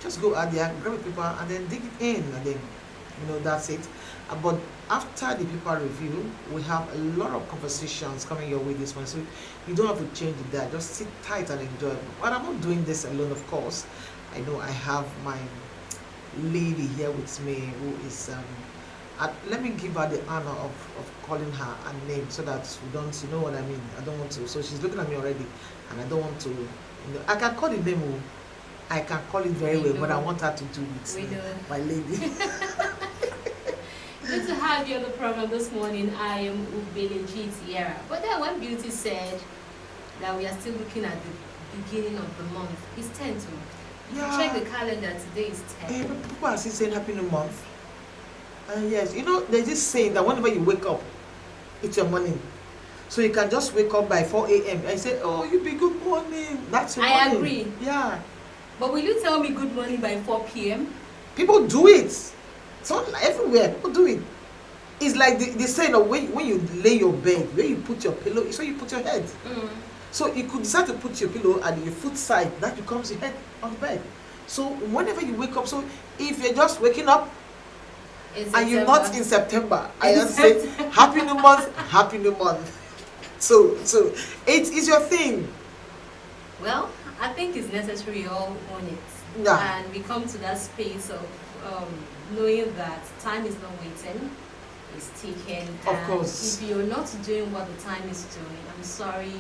just go out there, grab a paper, and then dig it in, and then that's it. But after the paper review, we have a lot of conversations coming your way this one, so you don't have to change it there. Just sit tight and enjoy. But I'm not doing this alone, of course. I know I have my lady here with me who is let me give her the honor of calling her a name so that we don't, you know what I mean. I don't want to. So she's looking at me already, and I don't want to. I can call the name. I can call it very well, but I want her to do it. My lady. Good to have you on the program this morning. I am Ubeleji Tierra. But then when Beauty said that we are still looking at the beginning of the month, it's 10 to. Yeah. Check the calendar, today is 10. People are still saying Happy New Month. Yes, there's this saying that whenever you wake up, it's your morning. So you can just wake up by 4 a.m. and say, oh, you be good morning. That's your morning. I agree. Yeah. But will you tell me good morning by 4 p.m.? People do it. So everywhere, people do it. It's like the saying of when you lay your bed, where you put your pillow, it's where you put your head. So you could decide to put your pillow at your foot side, that becomes your head on the bed. So whenever you wake up, so if you're just waking up and you're not in September, I just say Happy New Month, Happy New Month. So it is your thing. Well, I think it's necessary all on it. Yeah. And we come to that space of knowing that time is not waiting, it's ticking. Of course. If you're not doing what the time is doing, I'm sorry,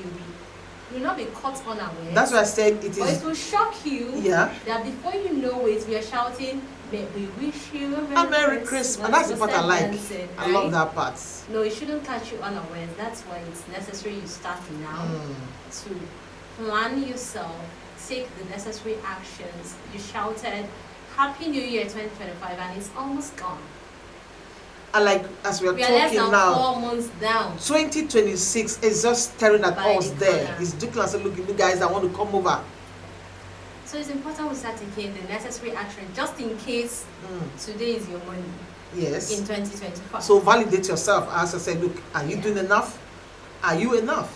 you'll not be caught unaware. That's why I said it is. But it will shock you that before you know it, we are shouting, we wish you a Merry Christmas. And that's the part I like. Dancing, right? I love that part. No, it shouldn't catch you unaware. That's why it's necessary you start now to plan yourself, take the necessary actions. You shouted Happy New Year 2025 and it's almost gone. And like as we are talking less than now, 4 months down. 2026 is just staring at By us the there. corner. It's looking and saying, look, you guys that want to come over. So it's important we start taking the necessary action just in case today is your money. Yes. In 2025. So validate yourself. As I said, look, are you doing enough? Are you enough?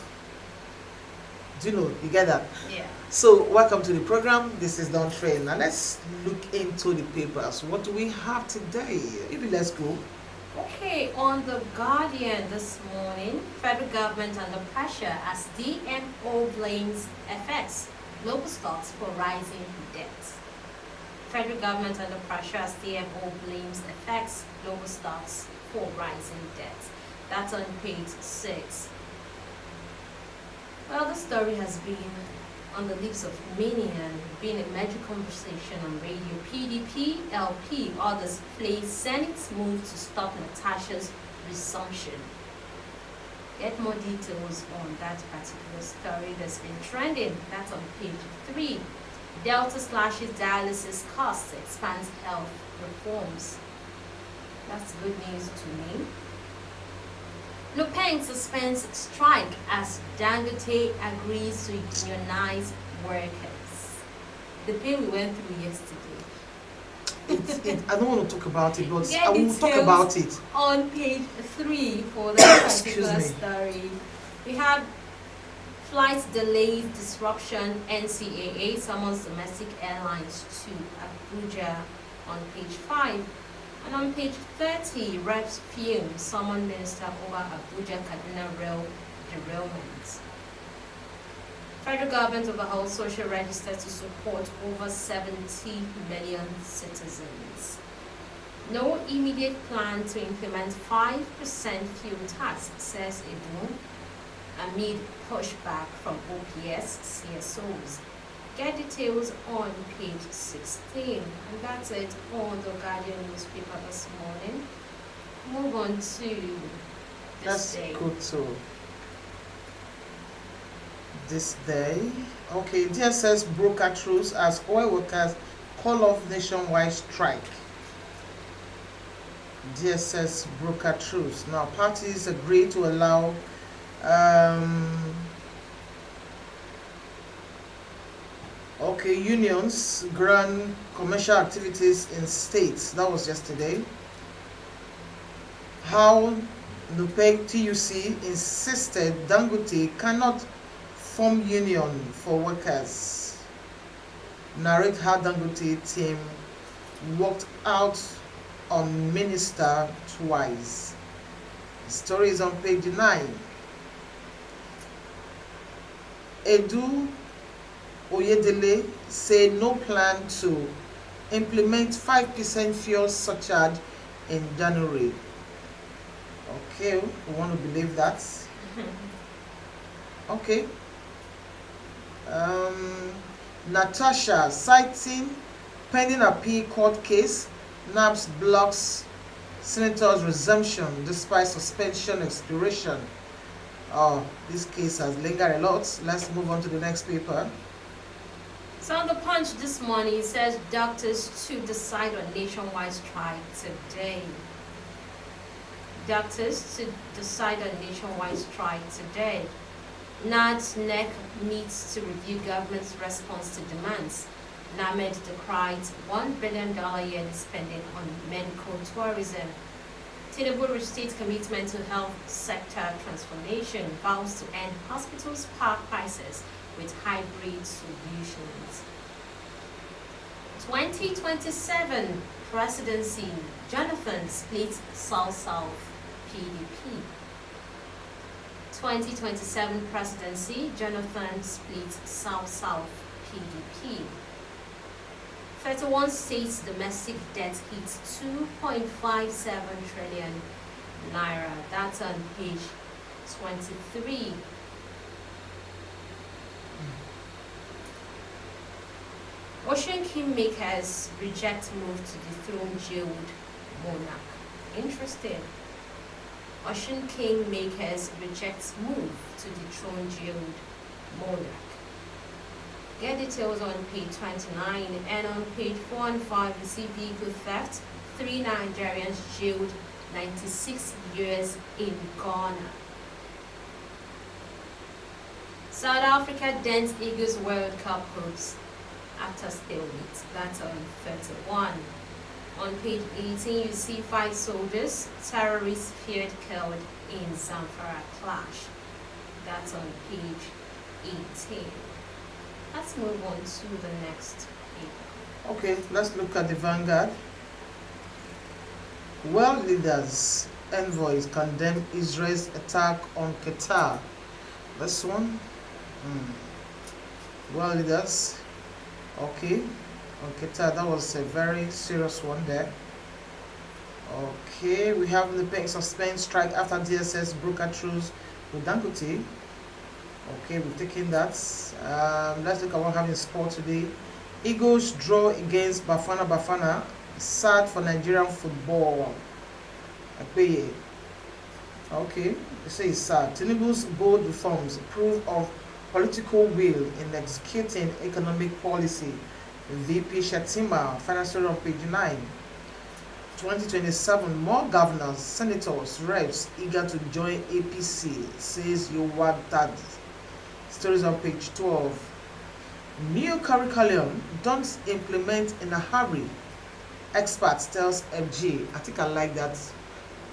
Do you know? You get that? Yeah. So welcome to the program. This is Dawntrain. Now let's look into the papers. What do we have today? Maybe let's go. Okay, on The Guardian this morning, federal government under pressure as DMO blames FX, global stocks for rising debt. Federal government under pressure as DMO blames FX, global stocks for rising debt. That's on page 6. Well, the story has been on the lips of many and been a major conversation on radio. PDP, LP, others place Senate's move to stop Natasha's resumption. Get more details on that particular story that's been trending. That's on page 3. Delta slashes dialysis costs, expands health reforms. That's good news to me. Lupeng suspends strike as Dangote agrees to unionize workers. The pain we went through yesterday. I don't want to talk about it, but Get I will talk about it. On page 3 for that Excuse particular me. story. We have flight delays, disruption, NCAA summons domestic airlines to Abuja on page 5. And on page 30, Reps fume summon minister over Abuja Kaduna rail derailment. Federal government overhauls social register to support over 70 million citizens. No immediate plan to implement 5% fuel tax, says Ebu, amid pushback from OPS CSOs. Get details on page 16. And that's it on the Guardian newspaper this morning. Move on to this day. Let's go to this day. Okay, DSS broker truce as oil workers call off nationwide strike. DSS broker truce. Now, parties agree to allow unions grant commercial activities in states. That was yesterday. How NUPEG TUC insisted Dangote cannot form union for workers. narrate how Dangote team worked out on minister twice. The story is on page 9. Edu Oyedele say no plan to implement 5% fuel surcharge in January. Okay, we want to believe that. Okay. Natasha citing pending appeal court case, NABS blocks senator's resumption despite suspension expiration. Oh, this case has lingered a lot. Let's move on to the next paper. So on the Punch this morning, it says doctors to decide on nationwide strike today. Doctors to decide on nationwide strike today. NEC meets to review government's response to demands. NAMED decried $1 billion yearly spending on medical tourism. Tinubu restates commitment to health sector transformation, vows to end hospitals' power crisis with hybrid solutions. 2027 presidency, Jonathan splits South-South PDP. 2027 presidency, Jonathan splits South-South PDP. 31 states domestic debt hits 2.57 trillion naira. That's on page 23. Ocean Kingmakers reject move to dethrone jailed monarch. Interesting. Ocean Kingmakers rejects move to dethrone jailed monarch. Get details on page 29, and on page 4 and 5 you see vehicle theft. 3 Nigerians jailed 96 years in Ghana. South Africa dents Eagles World Cup hopes after stalemate. That's on 31. On page 18 you see 5 soldiers, terrorists feared killed in Zamfara clash. That's on page 18. Let's move on to the next paper. Okay, let's look at the Vanguard. World leaders, envoys condemn Israel's attack on Qatar. This one. World leaders. Okay, on Qatar, that was a very serious one there. Okay, we have the bank suspend strike after DSS broker truce with Dangote. Okay, we've taken that. Let's look at what we have in sport today. Eagles draw against Bafana. Sad for Nigerian football. Okay, they say it's sad. Tinubu's bold reforms prove of political will in executing economic policy. VP Shatima, final story on page 9. 2027, more governors, senators, reps eager to join APC, says Yowad Dadi. Stories on page 12. New curriculum, don't implement in a hurry. Experts tells FG. I think I like that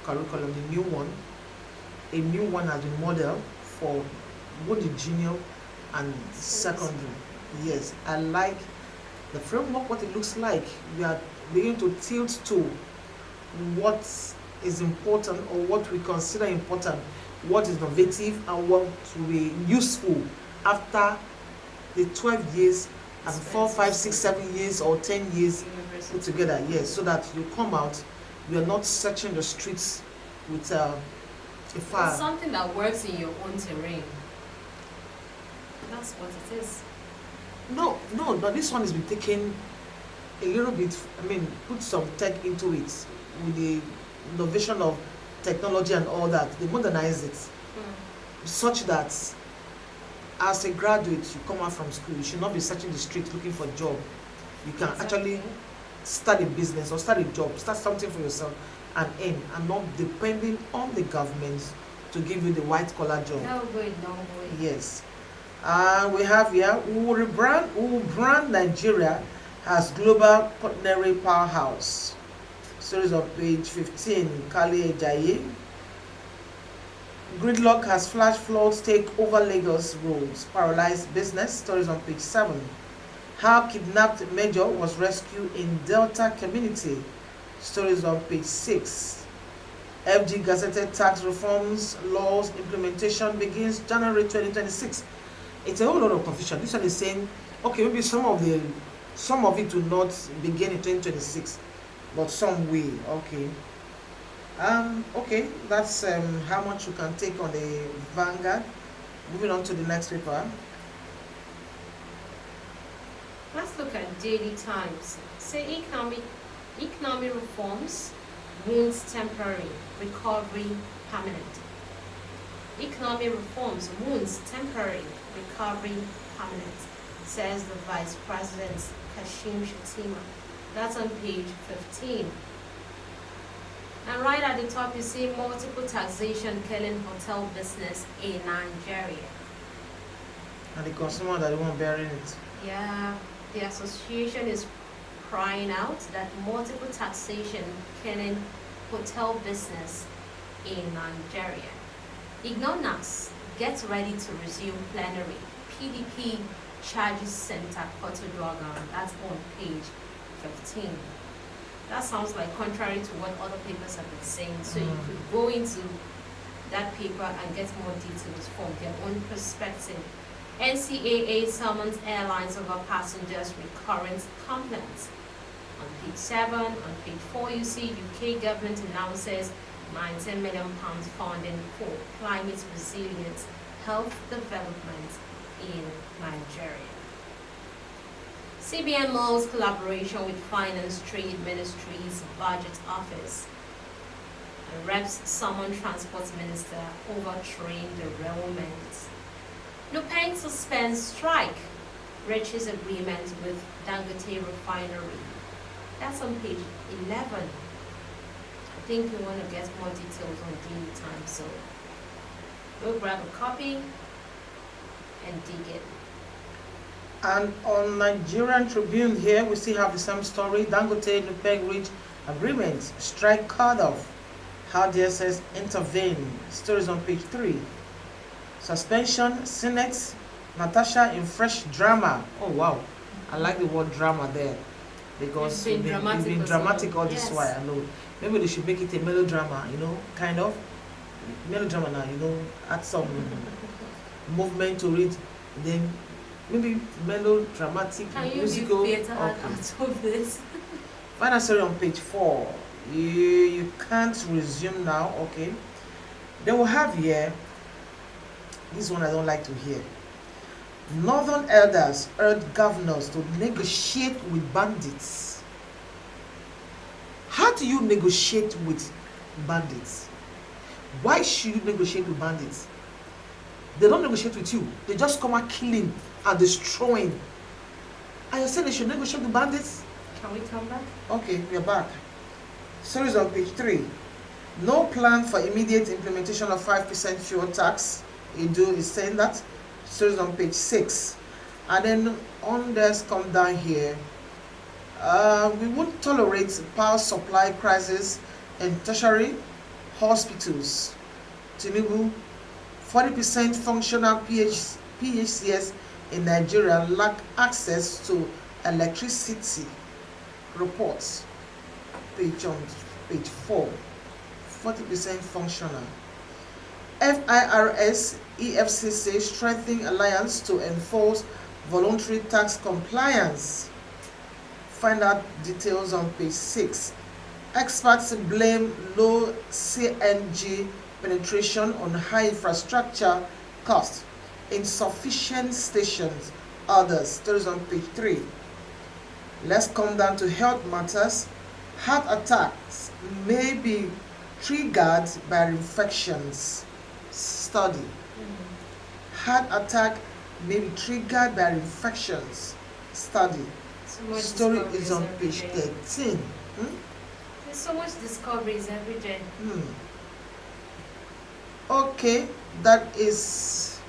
curriculum, the new one. A new one has been modeled for both the junior and secondary. Yes, I like the framework, what it looks like. We are beginning to tilt to what is important or what we consider important, what is innovative and what will be useful after the 12 years and 4, 5, 6, 7 years or 10 years put together. Yes, so that you come out, you are not searching the streets with a fire. It's something that works in your own terrain. That's what it is. No, this one has been taken a little bit, put some tech into it with the innovation of technology and all that. They modernize it such that as a graduate, you come out from school, you should not be searching the street looking for a job. You can actually start a business or start a job, start something for yourself and earn, and not depending on the government to give you the white collar job. No way. Yes. We have here who will brand Nigeria as global culinary powerhouse. Stories on page 15. Kali Ejaye. Gridlock has flash floods take over Lagos roads, paralyzed business. Stories on page 7. How kidnapped major was rescued in Delta community. Stories on page 6. FG gazetted tax reforms laws implementation begins January 2026. It's a whole lot of confusion. This one is saying, okay, maybe some of it will not begin in 2026, but some will. Okay. Okay, that's how much you can take on the Vanguard. Moving on to the next paper. Let's look at Daily Times. Say economic reforms, wounds temporary, recovery permanent. Economic reforms, wounds temporary, recovery permanent, says the Vice President Kashim Shettima. That's on page 15. And right at the top you see multiple taxation killing hotel business in Nigeria. And the consumer that the one bearing it. Yeah, the association is crying out that multiple taxation killing hotel business in Nigeria. Ignonas gets ready to resume plenary. PDP charges Center Kotodragon. That's on page 15. That sounds like contrary to what other papers have been saying. So you could go into that paper and get more details from their own perspective. NCAA summons airlines over passengers' recurrent complaints. On page 7, on page 4 you see UK government announces £19 million funding for climate resilience health development in Nigeria. CBN Malls collaboration with Finance Trade Ministry's Budget Office. And reps summon Transport Minister over train derailment. Lupeng suspends strike, reaches agreement with Dangote Refinery. That's on page 11. I think you want to get more details on Daily Times, so go grab a copy and dig it. And on Nigerian Tribune here, we still have the same story. Dangote Lupeng reach agreement, strike cut off. How DSS intervene. Stories on page 3. Suspension, Senate, Natasha in fresh drama. Oh wow, I like the word drama there. Because It's been dramatic all this while. I know. Maybe they should make it a melodrama, kind of. Melodrama now, add some movement to it. Then maybe melodramatic, Can you musical. give theater out of this? Final story on page 4. You can't resume now, okay. Then we'll have here, this one I don't like to hear. Northern elders urge governors to negotiate with bandits. How do you negotiate with bandits? Why should you negotiate with bandits? They don't negotiate with you. They just come out killing and destroying. And you say they should negotiate with bandits? Can we come back? Okay, we're back. Stories on page 3. No plan for immediate implementation of 5% fuel tax. Edu is saying that. Stories on page 6. And then on this, come down here. We won't tolerate power supply crisis in tertiary hospitals. Tinubu, 40% functional PHCS in Nigeria lack access to electricity. Reports. Page 4. 40% functional. FIRS EFCC strengthening alliance to enforce voluntary tax compliance. Find out details on page 6. Experts blame low CNG penetration on high infrastructure cost, insufficient stations, others. Stories on page 3. Let's come down to health matters. Heart attacks may be triggered by infections. Study. Heart attack may be triggered by infections. Study. Story is on page 13. There's so much discoveries every day. Okay, that is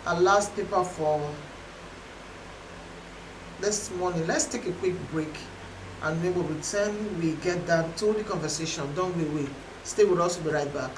our last paper for this morning. Let's take a quick break and we will return. We get down to the conversation. Don't be away. Stay with us. We'll be right back.